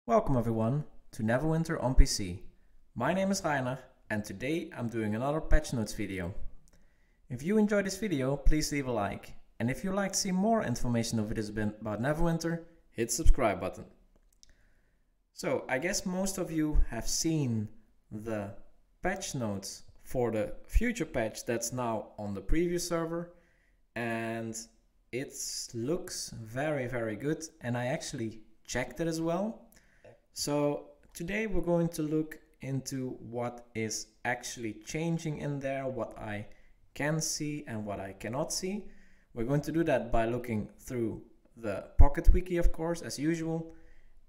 Welcome everyone to Neverwinter on PC. My name is Vyerna and today I'm doing another patch notes video. If you enjoyed this video, please leave a like, and if you'd like to see more information or videos about Neverwinter, hit the subscribe button. So I guess most of you have seen the patch notes for the future patch that's now on the preview server, and it looks very good, and I actually checked it as well. So today we're going to look into what is actually changing in there, what I can see and what I cannot see. We're going to do that by looking through the Pocket Wiki, of course, as usual,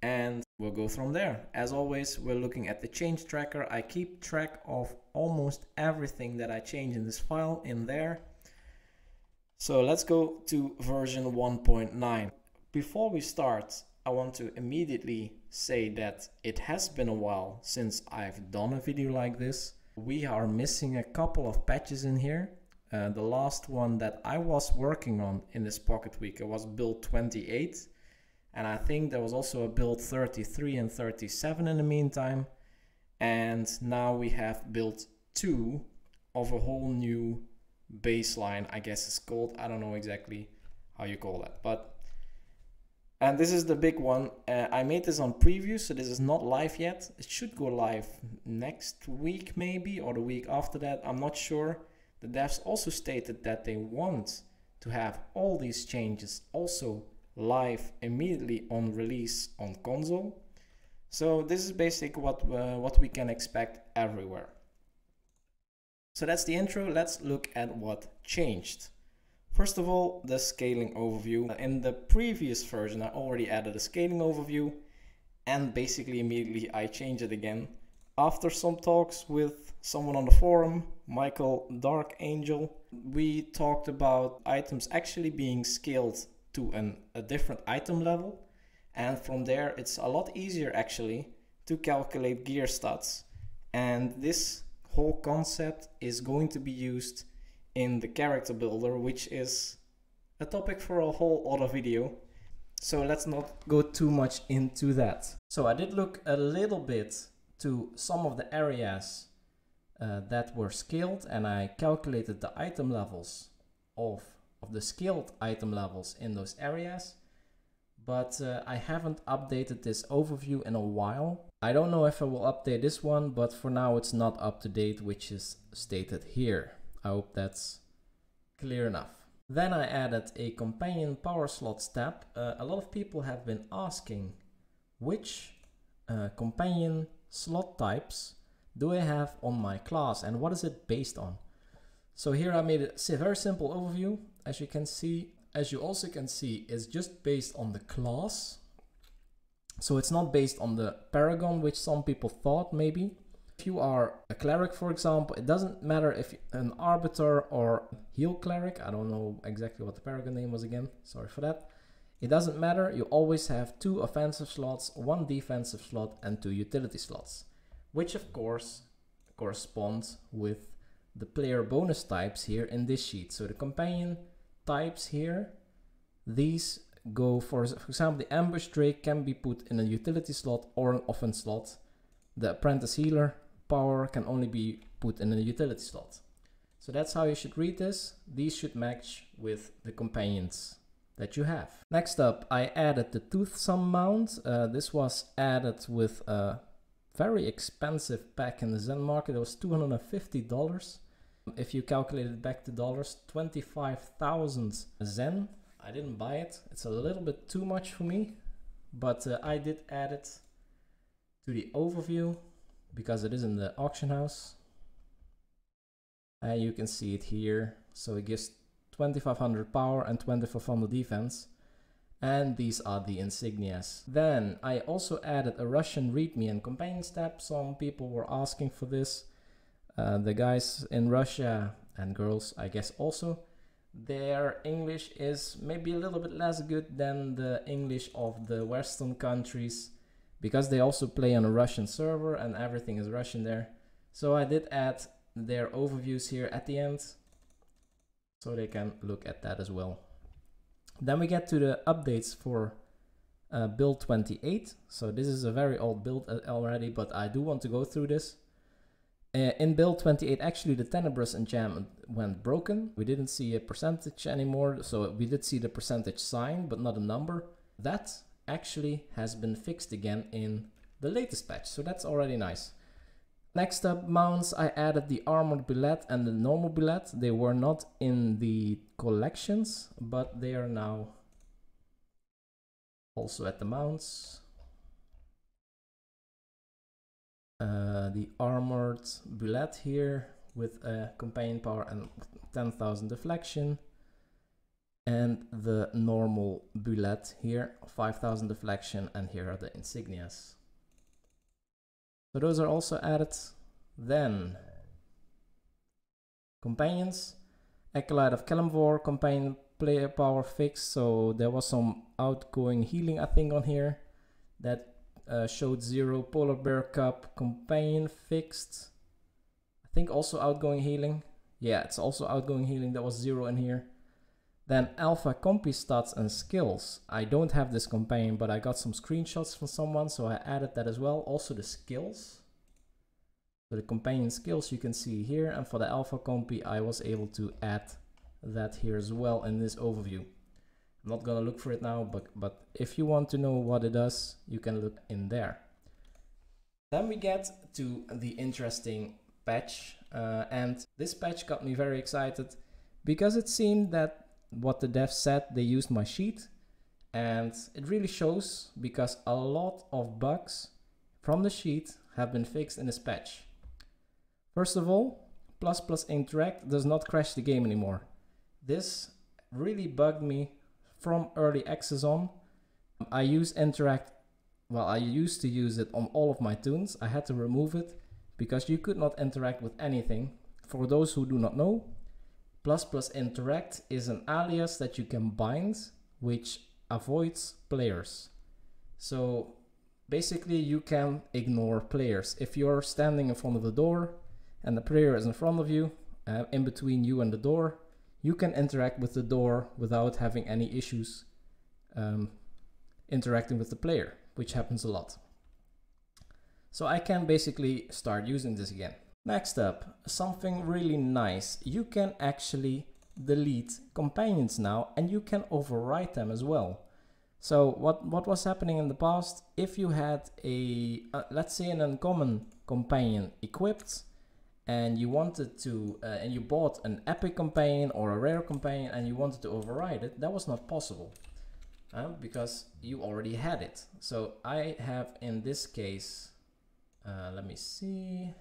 and we'll go from there. As always, we're looking at the change tracker. I keep track of almost everything that I change in this file in there. So let's go to version 1.9. Before we start, I want to immediately say that it has been a while since I've done a video like this. We are missing a couple of patches in here. The last one that I was working on in this Pocket Week was build 28, and I think there was also a build 33 and 37 in the meantime, and now we have build 2 of a whole new baseline, I guess it's called. I don't know exactly how you call that, and this is the big one. I made this on preview, so this is not live yet. It should go live next week maybe, or the week after that, I'm not sure. The devs also stated that they want to have all these changes also live immediately on release on console. So this is basically what we can expect everywhere. So that's the intro. Let's look at what changed. First of all, the scaling overview. In the previous version, I already added a scaling overview, and basically immediately I changed it again. After some talks with someone on the forum, Michael Dark Angel, we talked about items actually being scaled to a different item level, and from there it's a lot easier actually to calculate gear stats. And this whole concept is going to be used in the character builder, which is a topic for a whole other video. So let's not go too much into that. So I did look a little bit to some of the areas that were scaled, and I calculated the item levels of the scaled item levels in those areas. But I haven't updated this overview in a while. I don't know if I will update this one, but for now it's not up to date, which is stated here. I hope that's clear enough. Then I added a companion power slot step. A lot of people have been asking which companion slot types do I have on my class and what is it based on. So here I made a very simple overview. As you also can see, it's just based on the class. So it's not based on the paragon, which some people thought maybe. If you are a cleric, for example, it doesn't matter if you're an arbiter or heal cleric. I don't know exactly what the paragon name was again, sorry for that. It doesn't matter, you always have 2 offensive slots, 1 defensive slot and 2 utility slots, which of course corresponds with the player bonus types here in this sheet. So the companion types here, these go for example, the ambush drake can be put in a utility slot or an offense slot. The apprentice healer power can only be put in a utility slot. So that's how you should read this. These should match with the companions that you have. Next up, I added the toothsome mount. This was added with a very expensive pack in the Zen market. It was $250. If you calculate it back to dollars, 25,000 Zen. I didn't buy it. It's a little bit too much for me, but I did add it to the overview because it is in the auction house. And you can see it here. So it gives 2500 power and 2500 defense. And these are the insignias. Then I also added a Russian readme and companion step. Some people were asking for this. The guys in Russia and girls, I guess also, their English is maybe a little bit less good than the English of the Western countries, because they also play on a Russian server and everything is Russian there. So I did add their overviews here at the end, so they can look at that as well. Then we get to the updates for build 28. So this is a very old build already, but I do want to go through this. In build 28, actually the Tenebrous enchantment went broken. We didn't see a percentage anymore, so we did see the percentage sign, but not a number. That actually has been fixed again in the latest patch, so that's already nice. Next up, mounts. I added the armored billet and the normal billet. They were not in the collections, but they are now also at the mounts. The armored billet here with a companion power and 10,000 deflection, and the normal billet here, 5,000 deflection, and here are the insignias. So those are also added. Then companions, Acolyte of Kalimvor, companion player power fixed, so there was some outgoing healing I think on here that showed 0. Polar Bear Cup companion fixed. I think also outgoing healing. Yeah, it's also outgoing healing. That was 0 in here. Then Alpha Compy stats and skills. I don't have this companion, but I got some screenshots from someone, so I added that as well. Also the skills. So the companion skills you can see here, and for the Alpha Compy I was able to add that here as well in this overview. I'm not gonna look for it now, but if you want to know what it does, you can look in there. Then we get to the interesting patch, and this patch got me very excited because it seemed that what the devs said, they used my sheet, and it really shows because a lot of bugs from the sheet have been fixed in this patch. First of all, ++ interact does not crash the game anymore. This really bugged me from early access on. I use interact, well, I used to use it on all of my tunes. I had to remove it because you could not interact with anything. For those who do not know, ++ interact is an alias that you can bind which avoids players. So basically you can ignore players. If you're standing in front of the door and the player is in front of you, in between you and the door, you can interact with the door without having any issues interacting with the player, which happens a lot. So I can basically start using this again. Next up, something really nice. You can actually delete companions now, and you can overwrite them as well. So what was happening in the past, if you had a, let's say an uncommon companion equipped, and you wanted to, and you bought an epic companion or a rare companion and you wanted to override it, that was not possible because you already had it. So I have in this case, let me see,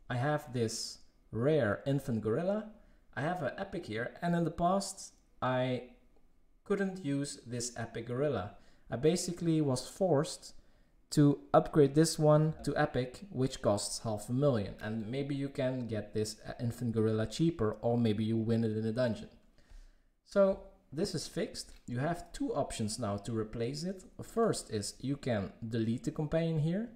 I have this rare infant gorilla, I have an epic here, and in the past I couldn't use this epic gorilla. I basically was forced to upgrade this one to epic, which costs 500,000, and maybe you can get this infant gorilla cheaper, or maybe you win it in a dungeon. So this is fixed. You have two options now to replace it. First is you can delete the companion here,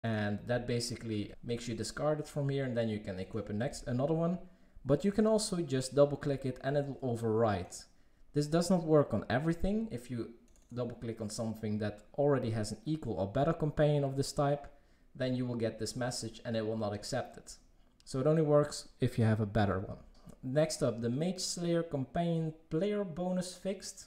and that basically makes you discard it from here, and then you can equip another one. But you can also just double click it and it will overwrite. This does not work on everything. If you double click on something that already has an equal or better companion of this type, then you will get this message and it will not accept it. So it only works if you have a better one. Next up, the Mage Slayer companion player bonus fixed.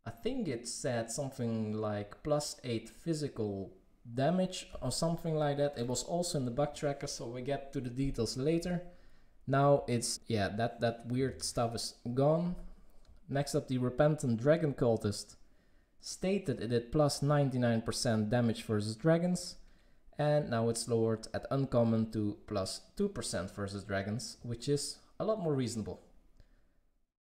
I think it said something like +8 physical damage or something like that. It was also in the bug tracker, so we get to the details later. Now it's, yeah, that weird stuff is gone. Next up, the Repentant Dragon Cultist stated it did +99% damage versus dragons, and now it's lowered at uncommon to +2% versus dragons, which is a lot more reasonable.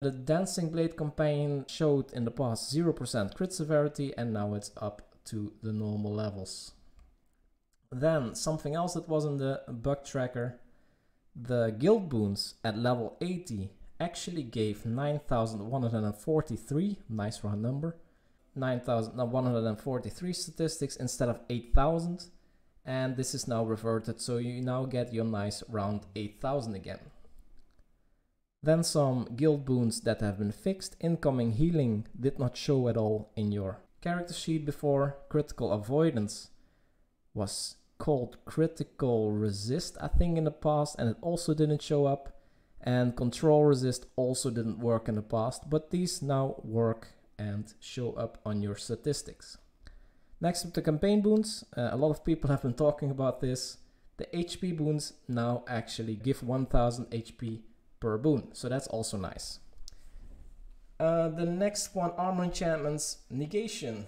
The Dancing Blade companion showed in the past 0% crit severity, and now it's up to the normal levels. Then something else that was in the bug tracker, the guild boons at level 80 actually gave 9,143, nice round number, 9,143 statistics instead of 8,000, and this is now reverted, so you now get your nice round 8,000 again. Then some guild boons that have been fixed. Incoming healing did not show at all in your character sheet before. Critical avoidance was called critical resist, I think, in the past, and it also didn't show up. And control resist also didn't work in the past, but these now work and show up on your statistics. Next up, the campaign boons. A lot of people have been talking about this. The HP boons now actually give 1000 HP per boon, so that's also nice. The next one, armor enchantments, negation.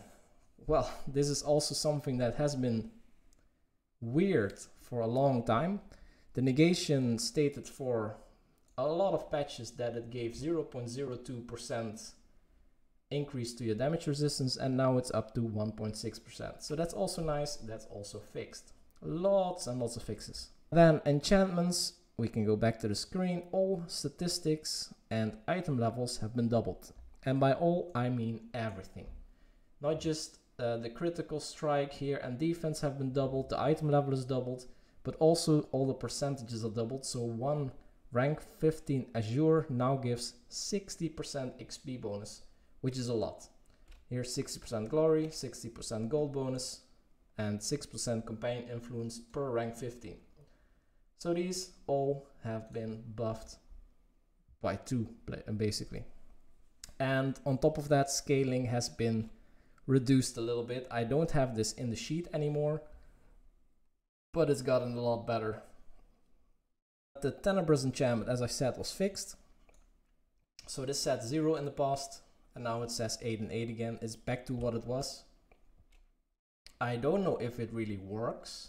Well, this is also something that has been weird for a long time. The negation stated for a lot of patches that it gave 0.02% increase to your damage resistance, and now it's up to 1.6%. So that's also nice, that's also fixed. Lots and lots of fixes. Then enchantments, we can go back to the screen. All statistics and item levels have been doubled. And by all, I mean everything. Not just the critical strike here and defense have been doubled, the item level is doubled, but also all the percentages are doubled. So one rank 15 Azure now gives 60% XP bonus, which is a lot. Here 60% glory, 60% gold bonus, and 6% companion influence per rank 15. So these all have been buffed by 2 basically. And on top of that, scaling has been reduced a little bit. I don't have this in the sheet anymore, but it's gotten a lot better. The Tenebrous enchantment, as I said, was fixed. So this said 0 in the past, and now it says 8 and 8 again. It's back to what it was. I don't know if it really works,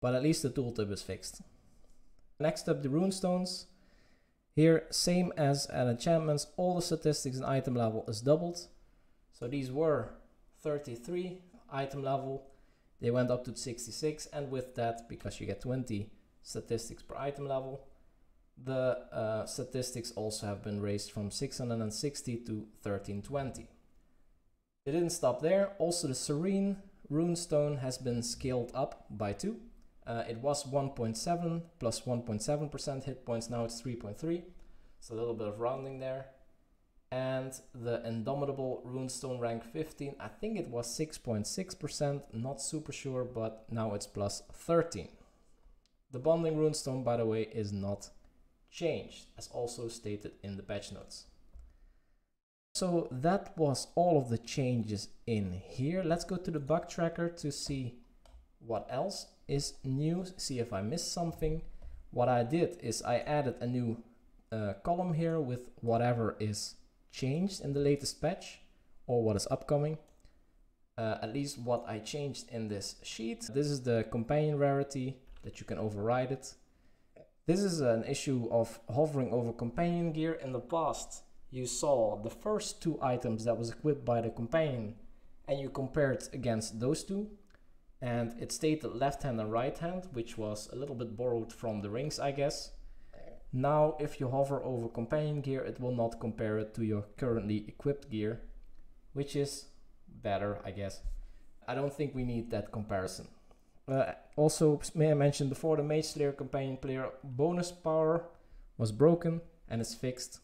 but at least the tooltip is fixed. Next up, the runestones. Here, same as at enchantments, all the statistics and item level is doubled. So these were 33 item level, they went up to 66, and with that, because you get 20 statistics per item level, the statistics also have been raised from 660 to 1320. It didn't stop there. Also the Serene runestone has been scaled up by 2. It was 1.7 plus 1.7% hit points, now it's 3.3, so a little bit of rounding there. And the Indomitable runestone rank 15, I think it was 6.6%, not super sure, but now it's plus 13. The bonding runestone, by the way, is not changed, as also stated in the patch notes. So that was all of the changes in here. Let's go to the bug tracker to see what else is new, see if I missed something. What I did is I added a new column here with whatever is changed in the latest patch or what is upcoming. At least what I changed in this sheet. This is the companion rarity that you can override it. This is an issue of hovering over companion gear. In the past, you saw the first 2 items that was equipped by the companion and you compared against those 2. And it stated left hand and right hand, which was a little bit borrowed from the rings, I guess. Now, if you hover over companion gear, it will not compare it to your currently equipped gear, which is better, I guess. I don't think we need that comparison. Also, may I mention before, the Mage Slayer companion player bonus power was broken and is fixed.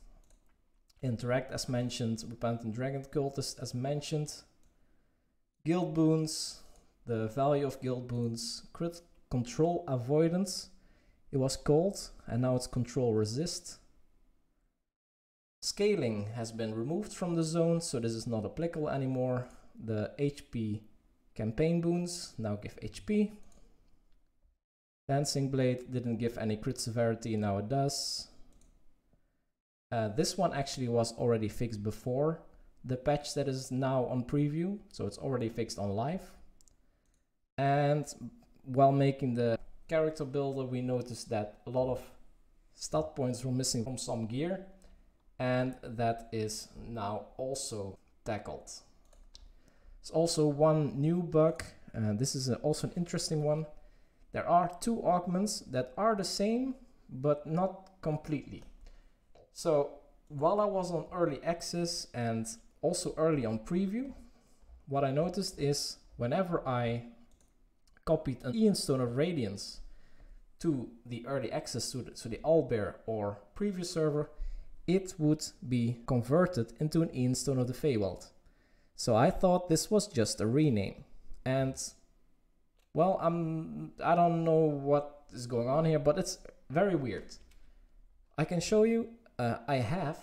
Interact as mentioned, Repentant Dragon Cultist as mentioned. Guild boons, the value of guild boons, crit control avoidance, it was called, and now it's control resist. Scaling has been removed from the zone, so this is not applicable anymore. The HP campaign boons now give HP. Dancing Blade didn't give any crit severity, now it does. This one actually was already fixed before the patch that is now on preview, so it's already fixed on live. And while making the character builder, we noticed that a lot of stat points were missing from some gear, and that is now also tackled. There's also one new bug, and this is also an interesting one. There are 2 augments that are the same, but not completely. So while I was on early access and also early on preview, what I noticed is whenever I copied an Aeon Stone of Radiance to the early access to the Owlbear or preview server, it would be converted into an Aeon Stone of the Feywild. So I thought this was just a rename. And well, I don't know what is going on here, but it's very weird. I can show you. I have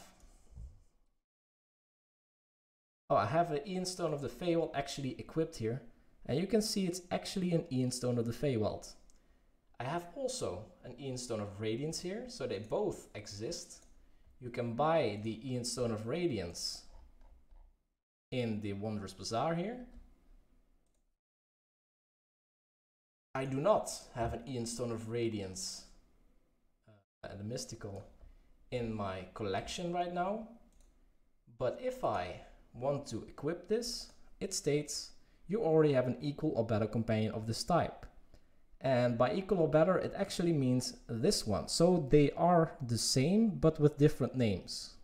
an Ian Stone of the Feywild actually equipped here, and you can see it's actually an Ian Stone of the Feywild. I have also an Ian Stone of Radiance here, so they both exist. You can buy the Ian Stone of Radiance in the Wondrous Bazaar here. I do not have an Ian Stone of Radiance, the Mystical, in my collection right now, but if I want to equip this, it states you already have an equal or better companion of this type. And by equal or better, it actually means this one. So they are the same, but with different names.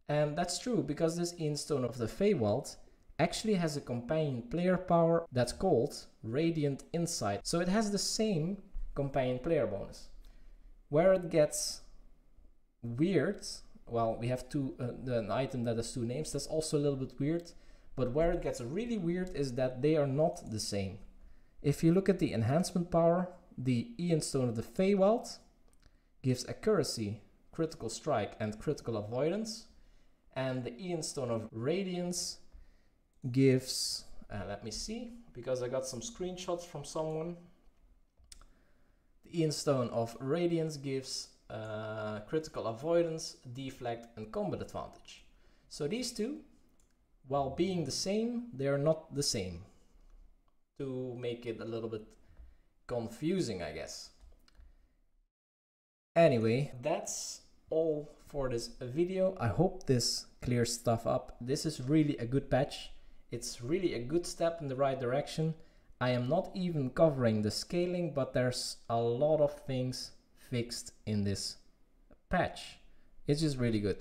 And that's true, because this Ian Stone of the Feywild actually has a companion player power that's called Radiant Insight. So it has the same companion player bonus. Where it gets weird, well, we have an item that has two names, that's also a little bit weird, but where it gets really weird is that they are not the same. If you look at the enhancement power, the Ian Stone of the Feywild gives accuracy, critical strike, and critical avoidance, and the Ian Stone of Radiance gives, let me see, because I got some screenshots from someone. The Ian Stone of Radiance gives critical avoidance, deflect, and combat advantage. So these two, while being the same, they are not the same. To make it a little bit confusing, I guess. Anyway, that's all for this video. I hope this clears stuff up. This is really a good patch. It's really a good step in the right direction. I am not even covering the scaling, but there's a lot of things fixed in this patch. It's just really good.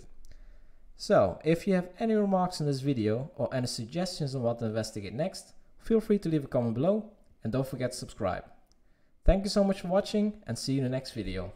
So, if you have any remarks on this video or any suggestions on what to investigate next, feel free to leave a comment below and don't forget to subscribe. Thank you so much for watching and see you in the next video.